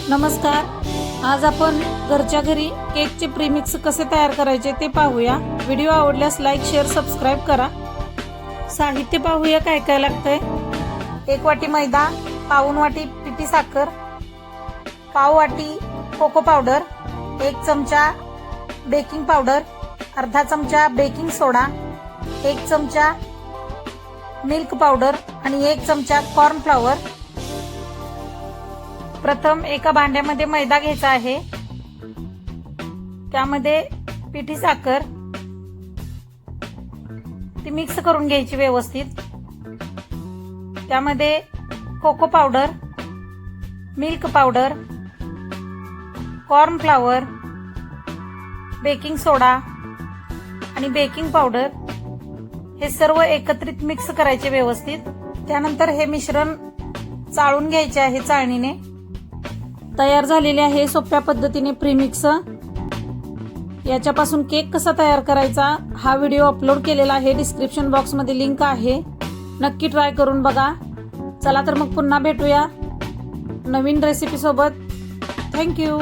नमस्कार. आज आपण घरच्या घरी केकचे प्रीमिक्स कसे तयार करायचे ते पाहूया. व्हिडिओ आवडल्यास लाईक, शेअर, सबस्क्राइब करा. साहित्य पाहूया काय काय लागतंय. 1 वाटी मैदा, पाऊण वाटी पिठी साखर, पाव वाटी कोको पावडर, 1 चमचा बेकिंग पावडर, अर्धा चमचा बेकिंग सोडा, 1 चमचा मिल्क पावडर आणि 1 चमचा कॉर्न फ्लॉवर. प्रथम एका भांड्यामध्ये मैदा घ्यायचा आहे. त्यामध्ये पिठी साखर ती मिक्स करून घ्यायची व्यवस्थित. त्यामध्ये cocoa powder, milk powder, corn flour, baking soda आणि बेकिंग पावडर हे सर्व एकत्रित मिक्स करायचे व्यवस्थित. त्यानंतर हे मिश्रण चाळून घ्यायचे आहे चाळणीने. तयार झालेले आहे सोप्या पद्धतीने प्रीमिक्स. याच्यापासून केक कसा तयार करायचा हा व्हिडिओ अपलोड केलेला आहे. डिस्क्रिप्शन बॉक्समध्ये लिंक आहे, नक्की ट्राय करून बघा. चला तर मग पुन्हा भेटूया नवीन रेसिपी सोबत. थँक्यू.